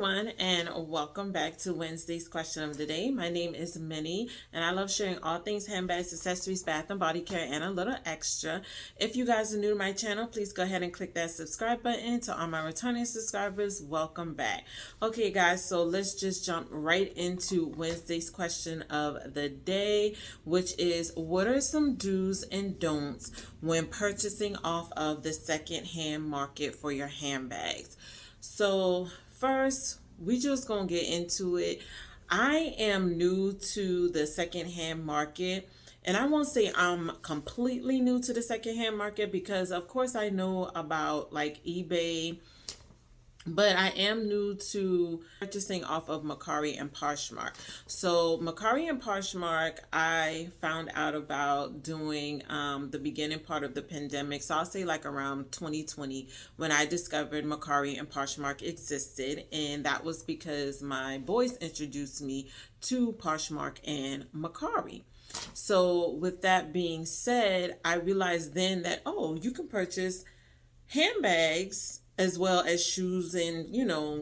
everyone, and welcome back to Wednesday's question of the day. My name is Minnie, and I love sharing all things handbags, accessories, bath and body care, and a little extra. If you guys are new to my channel, please go ahead and click that subscribe button. To all my returning subscribers, welcome back. Okay guys, so let's just jump right into Wednesday's question of the day, which is, what are some do's and don'ts when purchasing off of the secondhand market for your handbags? So first, we just gonna get into it. I am new to the secondhand market, and I won't say I'm completely new to the secondhand market because of course I know about like eBay, but I am new to purchasing off of Mercari and Poshmark. So Mercari and Poshmark, I found out about doing the beginning part of the pandemic. So I'll say like around 2020 when I discovered Mercari and Poshmark existed. And that was because my boys introduced me to Poshmark and Mercari. So with that being said, I realized then that, oh, you can purchase handbags as well as shoes and,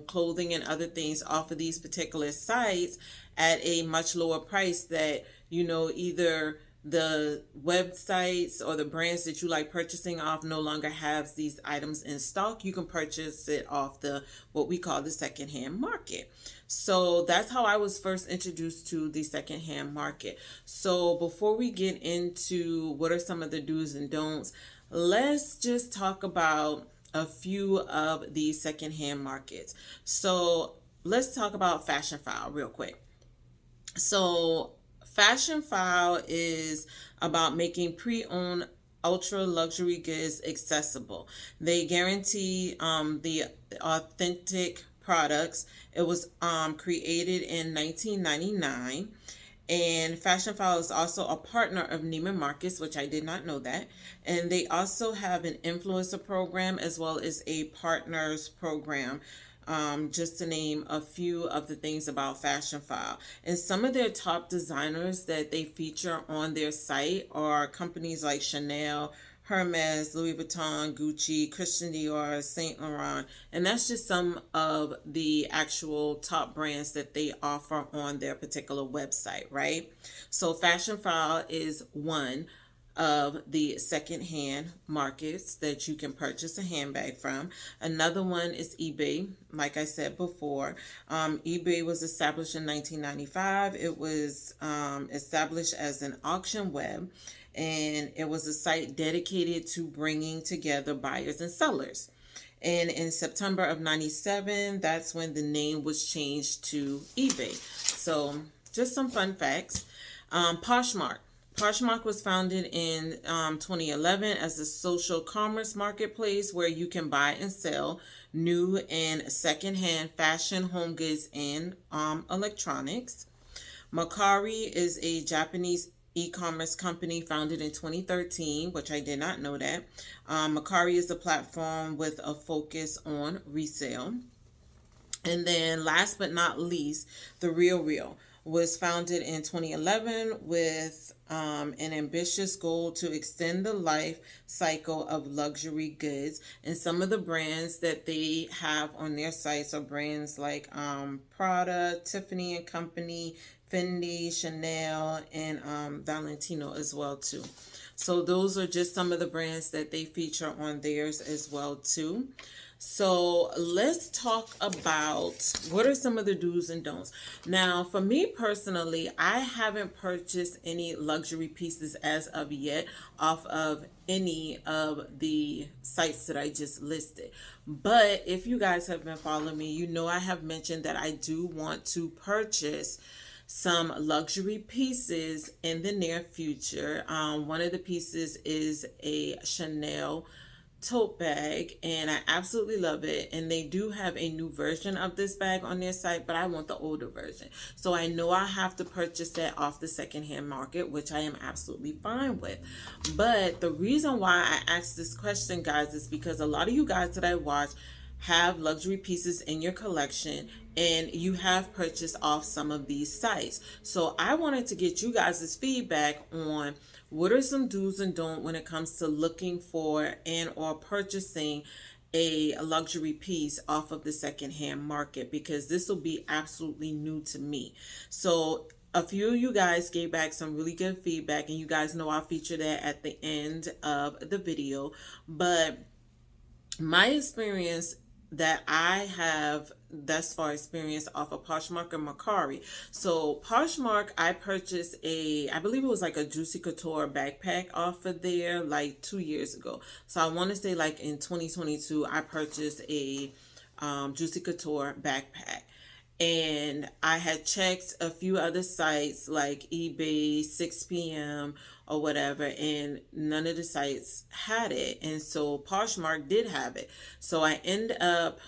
clothing and other things off of these particular sites at a much lower price that, either the websites or the brands that you like purchasing off no longer have these items in stock. You can purchase it off the what we call the secondhand market. So that's how I was first introduced to the secondhand market. So before we get into what are some of the do's and don'ts, let's just talk about a few of the secondhand markets. So let's talk about Fashionphile real quick. So Fashionphile is about making pre-owned ultra luxury goods accessible. They guarantee the authentic products. It was created in 1999. And Fashionphile is also a partner of Neiman Marcus, which I did not know that. And they also have an influencer program as well as a partners program, just to name a few of the things about Fashionphile. And some of their top designers that they feature on their site are companies like Chanel, Hermes, Louis Vuitton, Gucci, Christian Dior, Saint Laurent, and that's just some of the actual top brands that they offer on their particular website, right? So Fashionphile is one of the secondhand markets that you can purchase a handbag from. Another one is eBay. Like I said before, eBay was established in 1995. It was established as an auction web, and it was a site dedicated to bringing together buyers and sellers. And in September of 97, that's when the name was changed to eBay. So just some fun facts. Poshmark. Poshmark was founded in 2011 as a social commerce marketplace where you can buy and sell new and secondhand fashion, home goods, and electronics. Mercari is a Japanese e-commerce company founded in 2013, which I did not know that. Mercari is a platform with a focus on resale. And then last but not least, The RealReal was founded in 2011 with an ambitious goal to extend the life cycle of luxury goods. And some of the brands that they have on their sites are brands like Prada, Tiffany and Company, Fendi, Chanel, and Valentino as well too. So those are just some of the brands that they feature on theirs as well too. So let's talk about what are some of the do's and don'ts. Now, for me personally, I haven't purchased any luxury pieces as of yet off of any of the sites that I just listed. But if you guys have been following me, you know I have mentioned that I do want to purchase some luxury pieces in the near future. One of the pieces is a Chanel tote bag, and I absolutely love it. And they do have a new version of this bag on their site, but I want the older version. So I know I have to purchase that off the secondhand market, which I am absolutely fine with. But the reason why I asked this question, guys, is because a lot of you guys that I watch have luxury pieces in your collection and you have purchased off some of these sites. So I wanted to get you guys' feedback on what are some do's and don'ts when it comes to looking for and or purchasing a luxury piece off of the secondhand market, because this will be absolutely new to me. So a few of you guys gave back some really good feedback, and you guys know I'll feature that at the end of the video. But my experience that I have thus far experienced off of Poshmark and Mercari. So Poshmark, I purchased I believe it was like a Juicy Couture backpack off of there like 2 years ago. So I want to say like in 2022, I purchased a Juicy Couture backpack. And I had checked a few other sites like eBay, 6pm, or whatever, and none of the sites had it. And so Poshmark did have it. So I ended up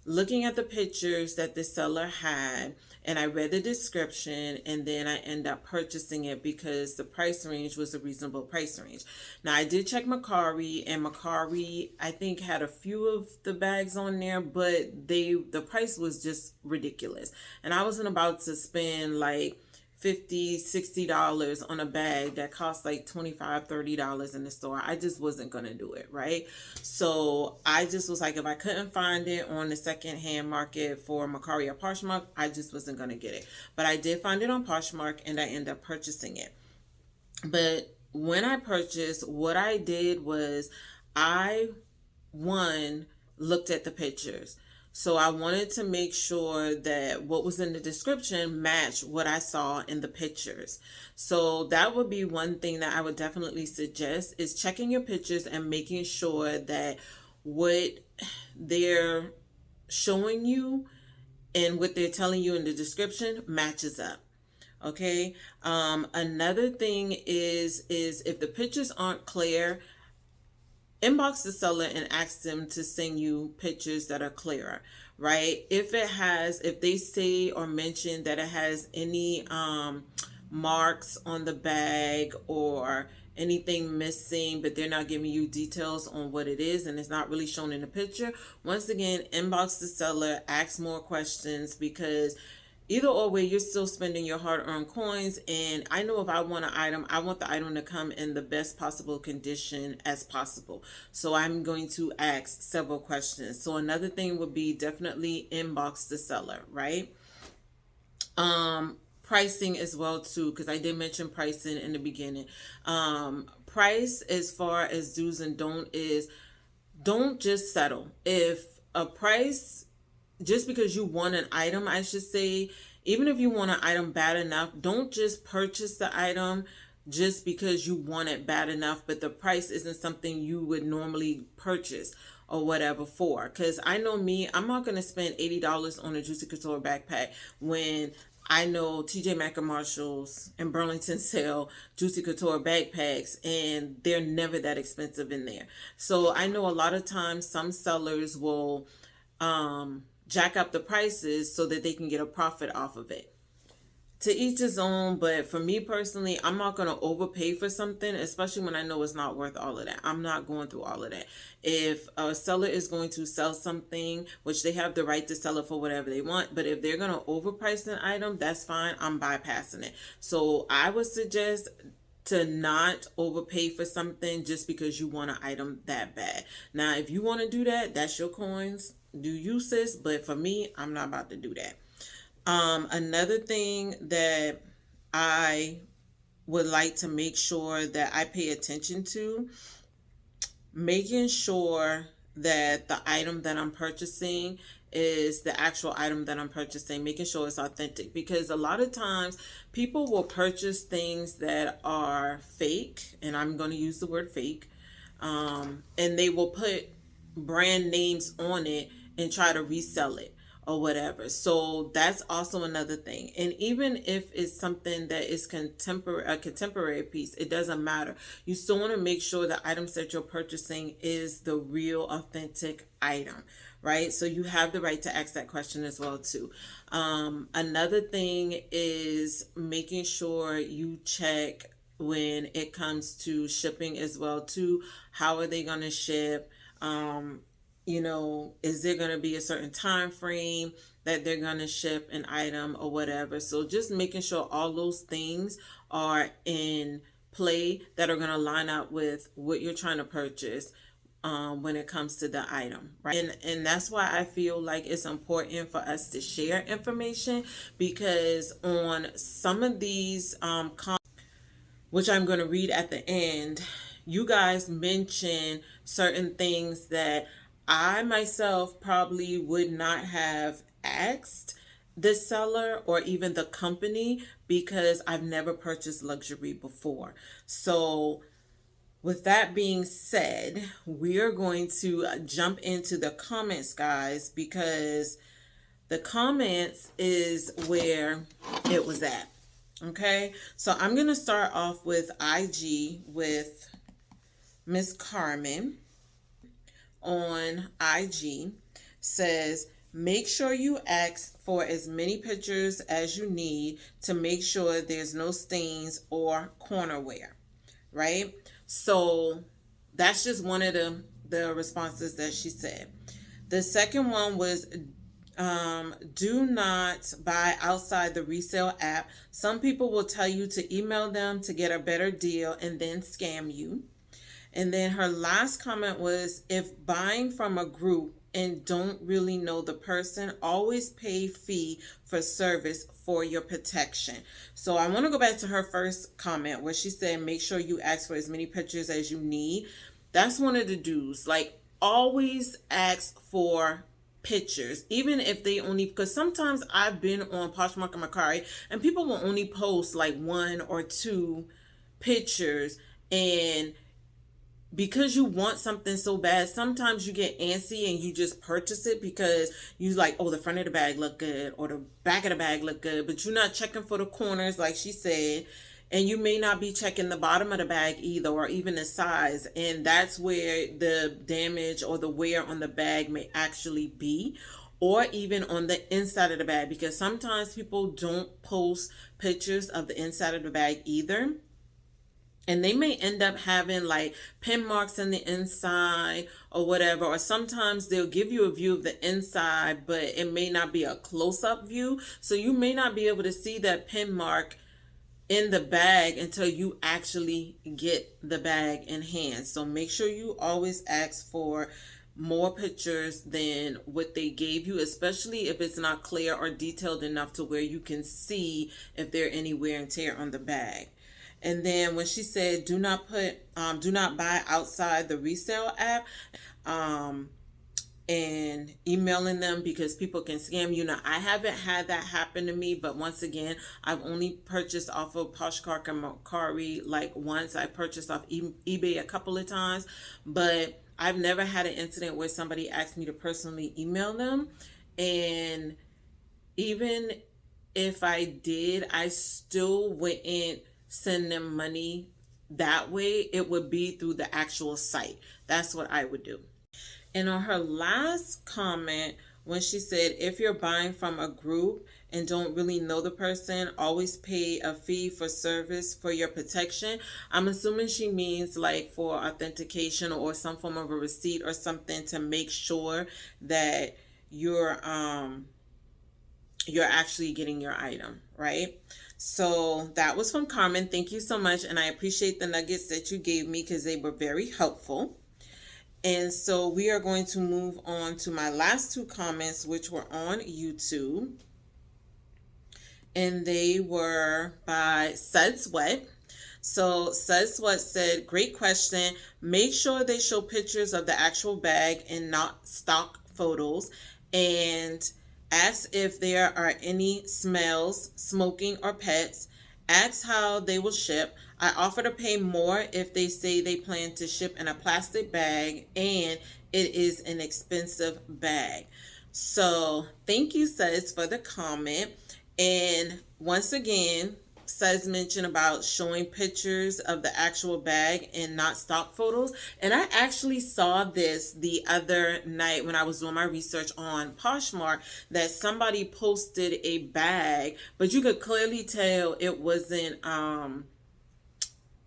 looking at the pictures that the seller had, and I read the description, and then I ended up purchasing it because the price range was a reasonable price range. Now I did check Mercari, and Mercari I think had a few of the bags on there, but the price was just ridiculous, and I wasn't about to spend like $50-$60 on a bag that costs like $25-$30 in the store. I just wasn't gonna do it, right? So I just was like, if I couldn't find it on the secondhand market for Mercari or Poshmark, I just wasn't gonna get it. But I did find it on Poshmark, and I ended up purchasing it. But when I purchased, what I did was I looked at the pictures. So I wanted to make sure that what was in the description matched what I saw in the pictures. So that would be one thing that I would definitely suggest, is checking your pictures and making sure that what they're showing you and what they're telling you in the description matches up. Okay. Another thing is if the pictures aren't clear, inbox the seller and ask them to send you pictures that are clearer, right? If they say or mention that it has any marks on the bag or anything missing, but they're not giving you details on what it is and it's not really shown in the picture, once again, inbox the seller, ask more questions, because either or way, you're still spending your hard-earned coins. And I know if I want an item, I want the item to come in the best possible condition as possible. So I'm going to ask several questions. So another thing would be definitely inbox the seller, right? Pricing as well too, because I did mention pricing in the beginning. Price, as far as do's and don't, is don't just settle. If a price, just because you want an item, I should say, even if you want an item bad enough, don't just purchase the item just because you want it bad enough, but the price isn't something you would normally purchase or whatever for. Because I know me, I'm not going to spend $80 on a Juicy Couture backpack when I know TJ Maxx and Marshalls and Burlington sell Juicy Couture backpacks, and they're never that expensive in there. So I know a lot of times some sellers will jack up the prices so that they can get a profit off of it. To each his own, but for me personally, I'm not going to overpay for something, especially when I know it's not worth all of that. I'm not going through all of that. If a seller is going to sell something, which they have the right to sell it for whatever they want, but if they're going to overprice an item, that's fine. I'm bypassing it. So I would suggest to not overpay for something just because you want an item that bad. Now, if you want to do that, that's your coins. Do you, sis? But for me, I'm not about to do that. Another thing that I would like to make sure that I pay attention to, making sure that the item that I'm purchasing is the actual item that I'm purchasing, making sure it's authentic, because a lot of times people will purchase things that are fake, and I'm going to use the word fake, and they will put brand names on it and try to resell it or whatever. So that's also another thing. And even if it's something that is a contemporary piece, it doesn't matter. You still want to make sure the items that you're purchasing is the real authentic item, right? So you have the right to ask that question as well too. Another thing is making sure you check when it comes to shipping as well too. How are they going to ship? Is there going to be a certain time frame that they're going to ship an item or whatever? So just making sure all those things are in play that are going to line up with what you're trying to purchase, when it comes to the item, right? And that's why I feel like it's important for us to share information, because on some of these which I'm going to read at the end, you guys mention certain things that I myself probably would not have asked the seller or even the company, because I've never purchased luxury before. So with that being said, we are going to jump into the comments, guys, because the comments is where it was at. Okay, so I'm going to start off with IG with Miss Carmen on IG. Says, make sure you ask for as many pictures as you need to make sure there's no stains or corner wear, right? So that's just one of the responses that she said. The second one was, do not buy outside the resale app. Some people will tell you to email them to get a better deal and then scam you. And then her last comment was, if buying from a group and don't really know the person, always pay fee for service for your protection. So I want to go back to her first comment where she said, make sure you ask for as many pictures as you need. That's one of the do's. Like, always ask for pictures, even if they only, because sometimes I've been on Poshmark and Mercari and people will only post like 1 or 2 pictures, and because you want something so bad, sometimes you get antsy and you just purchase it because you like, oh, the front of the bag look good or the back of the bag look good, but you're not checking for the corners like she said, and you may not be checking the bottom of the bag either, or even the size, and that's where the damage or the wear on the bag may actually be, or even on the inside of the bag, because sometimes people don't post pictures of the inside of the bag either. And they may end up having like pin marks in the inside or whatever. Or sometimes they'll give you a view of the inside, but it may not be a close-up view. So you may not be able to see that pin mark in the bag until you actually get the bag in hand. So make sure you always ask for more pictures than what they gave you, especially if it's not clear or detailed enough to where you can see if there any wear and tear on the bag. And then when she said, do not buy outside the resale app, and emailing them because people can scam you. Now, I haven't had that happen to me, but once again, I've only purchased off of Poshmark and Mercari like once. I purchased off eBay a couple of times, but I've never had an incident where somebody asked me to personally email them. And even if I did, I still wouldn't send them money that way. It would be through the actual site. That's what I would do. And on her last comment, when she said, if you're buying from a group and don't really know the person, always pay a fee for service for your protection. I'm assuming she means like for authentication or some form of a receipt or something to make sure that you're actually getting your item, right? So that was from Carmen. Thank you so much. And I appreciate the nuggets that you gave me because they were very helpful. And so we are going to move on to my last 2 comments, which were on YouTube. And they were by Sud Sweat. So Sud Sweat said, great question. Make sure they show pictures of the actual bag and not stock photos. And ask if there are any smells, smoking, or pets. Ask how they will ship. I offer to pay more if they say they plan to ship in a plastic bag and it is an expensive bag. So thank you, Suz, for the comment. And once again, Suz mentioned about showing pictures of the actual bag and not stock photos. And I actually saw this the other night when I was doing my research on Poshmark, that somebody posted a bag, but you could clearly tell it wasn't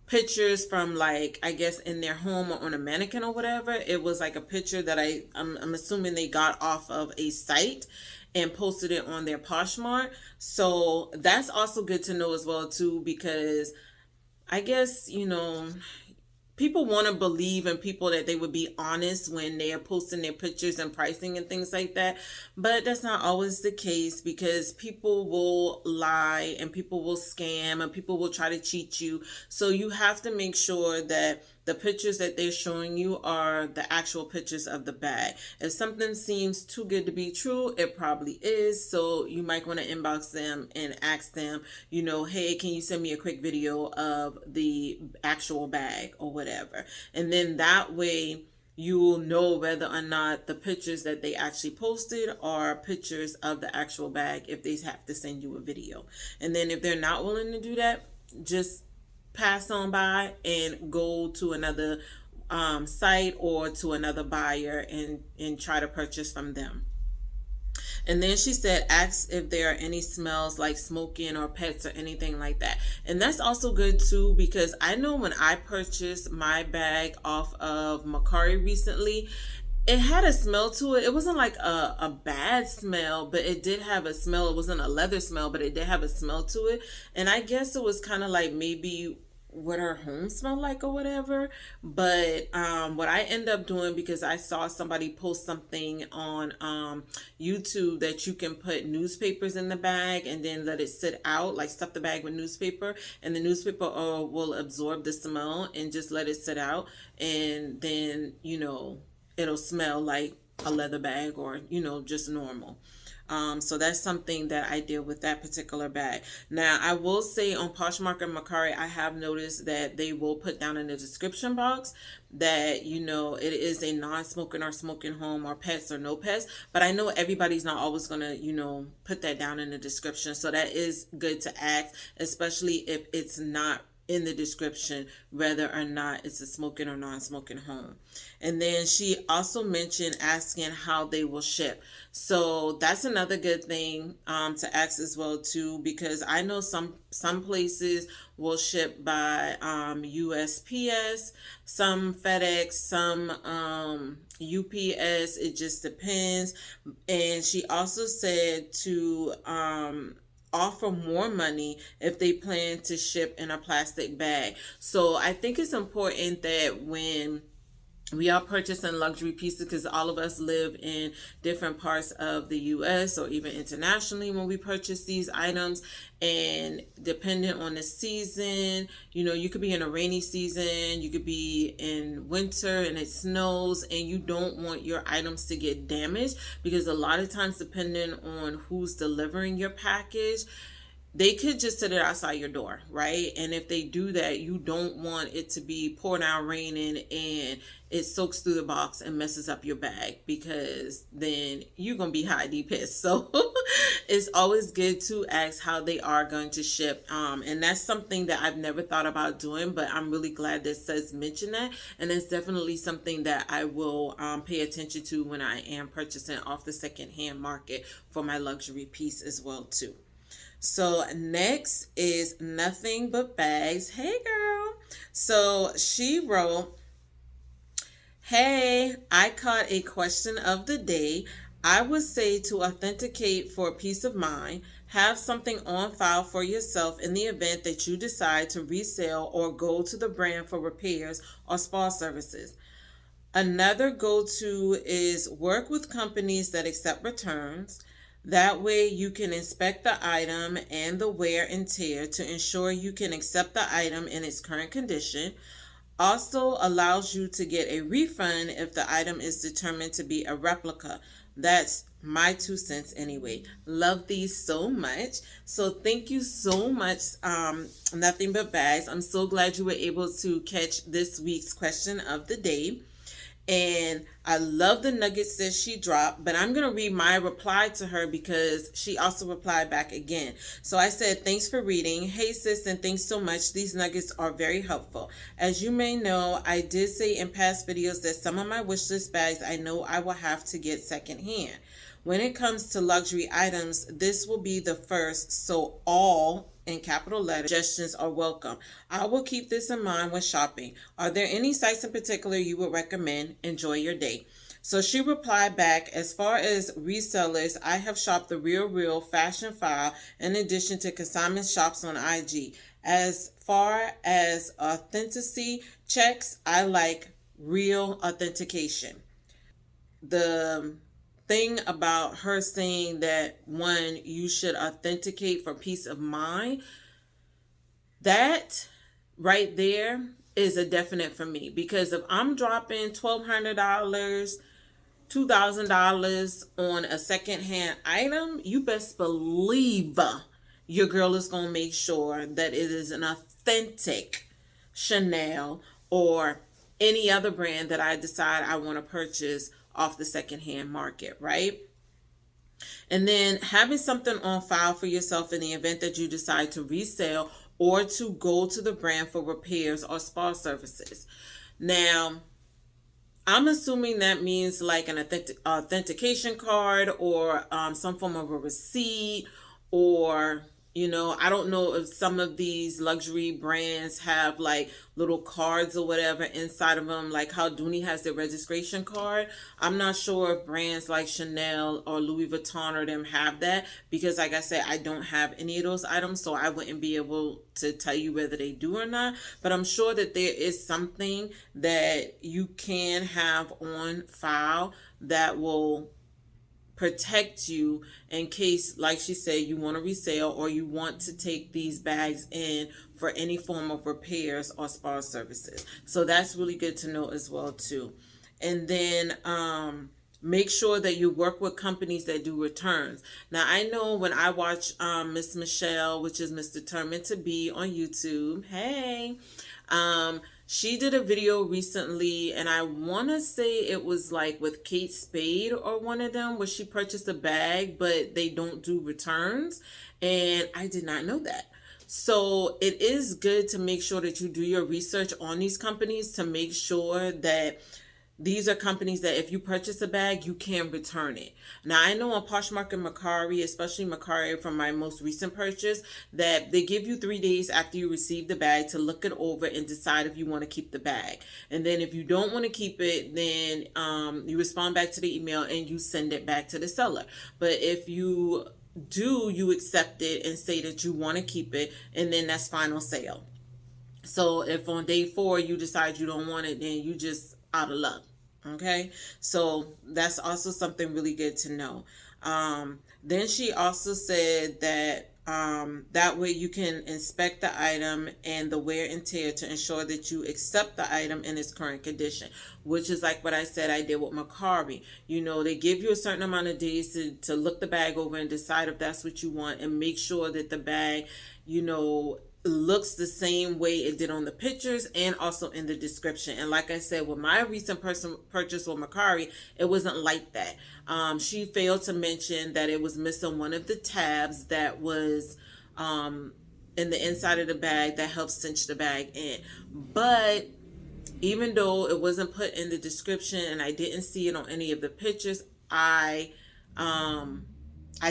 pictures from, like, I guess in their home or on a mannequin or whatever. It was like a picture that I'm assuming they got off of a site and posted it on their Poshmark. So that's also good to know as well too, because I guess, you know, people want to believe in people that they would be honest when they are posting their pictures and pricing and things like that. But that's not always the case, because people will lie and people will scam and people will try to cheat you. So you have to make sure that the pictures that they're showing you are the actual pictures of the bag. If something seems too good to be true, it probably is. So you might want to inbox them and ask them, you know, hey, can you send me a quick video of the actual bag or whatever? And then that way you'll know whether or not the pictures that they actually posted are pictures of the actual bag, if they have to send you a video. And then if they're not willing to do that, just pass on by and go to another site or to another buyer and try to purchase from them. And then she said, ask if there are any smells like smoking or pets or anything like that. And that's also good too, because I know when I purchased my bag off of Mercari recently, it had a smell to it. It wasn't like a bad smell, but it did have a smell. It wasn't a leather smell, but it did have a smell to it. And I guess it was kind of like maybe what her home smelled like or whatever. But what I end up doing, because I saw somebody post something on YouTube that you can put newspapers in the bag and then let it sit out, like stuff the bag with newspaper, and the newspaper will absorb the smell, and just let it sit out, and then, you know, it'll smell like a leather bag or, you know, just normal. So that's something that I did with that particular bag. Now, I will say on Poshmark and Mercari, I have noticed that they will put down in the description box that, you know, it is a non-smoking or smoking home, or pets or no pets. But I know everybody's not always going to, you know, put that down in the description. So that is good to ask, especially if it's not in the description whether or not it's a smoking or non-smoking home. And then she also mentioned asking how they will ship. So that's another good thing to ask as well too, because I know some places will ship by USPS, some FedEx, some UPS. It just depends. And she also said to offer more money if they plan to ship in a plastic bag. So I think it's important that when we are purchasing luxury pieces, because all of us live in different parts of the US or even internationally when we purchase these items, and depending on the season, you know, you could be in a rainy season, you could be in winter and it snows, and you don't want your items to get damaged, because a lot of times, depending on who's delivering your package, they could just sit it outside your door, right? And if they do that, you don't want it to be pouring out raining and it soaks through the box and messes up your bag, because then you're going to be highly pissed. So it's always good to ask how they are going to ship. And that's something that I've never thought about doing, but I'm really glad that says mention that. And it's definitely something that I will pay attention to when I am purchasing off the secondhand market for my luxury piece as well too. So next is Nothing But Bags. Hey girl. So she wrote, hey, I caught a question of the day. I would say to authenticate for peace of mind, have something on file for yourself in the event that you decide to resell or go to the brand for repairs or spa services. Another go-to is work with companies that accept returns. That way you can inspect the item and the wear and tear to ensure you can accept the item in its current condition. Also allows you to get a refund if the item is determined to be a replica. That's my 2 cents anyway. Love these so much. So thank you so much, Nothing But Bags. I'm so glad you were able to catch this week's question of the day. And I love the nuggets that she dropped, but I'm going to read my reply to her because she also replied back again. So I said, thanks for reading. Hey sis, and thanks so much. These nuggets are very helpful. As you may know, I did say in past videos that some of my wishlist bags I know I will have to get secondhand. When it comes to luxury items, this will be the first, so all in capital letters suggestions are welcome. I will keep this in mind when shopping. Are there any sites in particular you would recommend? Enjoy your day. So she replied back, as far as resellers, I have shopped the Real Fashion File in addition to consignment shops on IG. As far as authenticity checks, I like real authentication. The thing about her saying that, one, you should authenticate for peace of mind, that right there is a definite for me. Because if I'm dropping $1,200, $2,000 on a secondhand item, you best believe your girl is going to make sure that it is an authentic Chanel or any other brand that I decide I want to purchase off the secondhand market, right? And then having something on file for yourself in the event that you decide to resell or to go to the brand for repairs or spa services. Now, I'm assuming that means like an authentication card or some form of a receipt, or, I don't know if some of these luxury brands have like little cards or whatever inside of them, like how Dooney has their registration card. I'm not sure if brands like Chanel or Louis Vuitton or them have that, because like I said, I don't have any of those items, so I wouldn't be able to tell you whether they do or not. But I'm sure that there is something that you can have on file that will protect you in case, like she said, you want to resell or you want to take these bags in for any form of repairs or spa services. So that's really good to know as well too. And then make sure that you work with companies that do returns. Now, I know when I watch Miss Michelle, which is Miss Determined to Be on YouTube, hey, she did a video recently, and I want to say it was like with Kate Spade or one of them, where she purchased a bag, but they don't do returns. And I did not know that. So it is good to make sure that you do your research on these companies to make sure that these are companies that if you purchase a bag, you can return it. Now, I know on Poshmark and Mercari, especially Mercari from my most recent purchase, that they give you 3 days after you receive the bag to look it over and decide if you want to keep the bag. And then if you don't want to keep it, then you respond back to the email and you send it back to the seller. But if you do, you accept it and say that you want to keep it, and then that's final sale. So if on day 4 you decide you don't want it, then you just out of luck. Okay, so that's also something really good to know. Then she also said that that way you can inspect the item and the wear and tear to ensure that you accept the item in its current condition, which is like what I said I did with Mercari. They give you a certain amount of days to look the bag over and decide if that's what you want, and make sure that the bag, looks the same way it did on the pictures and also in the description. And like I said, with my recent purchase with Mercari, it wasn't like that. She failed to mention that it was missing one of the tabs that was in the inside of the bag that helps cinch the bag in. But even though it wasn't put in the description and I didn't see it on any of the pictures, I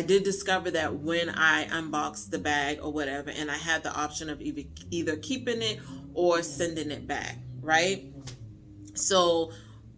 did discover that when I unboxed the bag or whatever, and I had the option of either keeping it or sending it back, right? So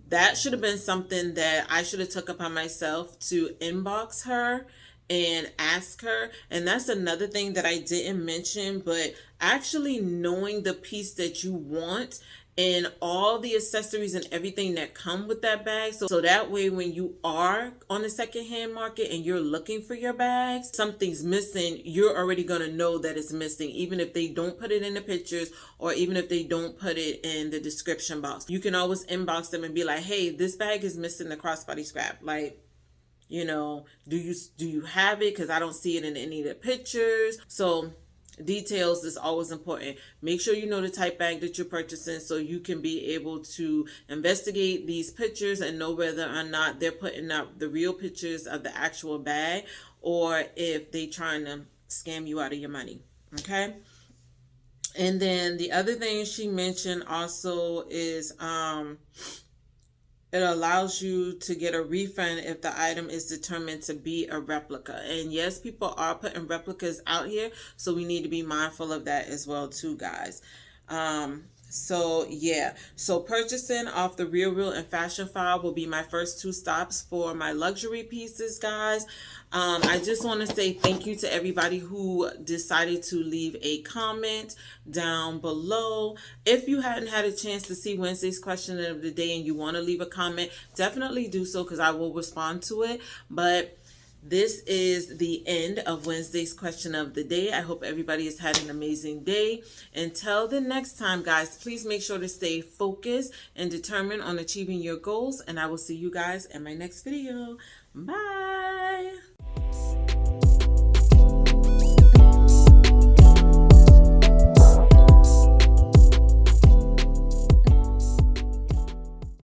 that should have been something that I should have took upon myself to inbox her and ask her. And that's another thing that I didn't mention, but actually knowing the piece that you want and all the accessories and everything that come with that bag. So that way, when you are on the secondhand market and you're looking for your bags, something's missing, you're already going to know that it's missing, even if they don't put it in the pictures or even if they don't put it in the description box. You can always inbox them and be like, hey, this bag is missing the crossbody strap. Like, do you have it? Because I don't see it in any of the pictures. So details is always important. Make sure you know the type bag that you're purchasing so you can be able to investigate these pictures and know whether or not they're putting up the real pictures of the actual bag or if they trying to scam you out of your money. Okay. And then the other thing she mentioned also is it allows you to get a refund if the item is determined to be a replica. And yes, people are putting replicas out here, so we need to be mindful of that as well too, guys. So yeah, so purchasing off the Real and Fashion File will be my first two stops for my luxury pieces, guys. I just want to say thank you to everybody who decided to leave a comment down below. If you hadn't had a chance to see Wednesday's question of the day and you want to leave a comment, definitely do so because I will respond to it. But this is the end of Wednesday's question of the day. I hope everybody has had an amazing day. Until the next time, guys, please make sure to stay focused and determined on achieving your goals. And I will see you guys in my next video. Bye.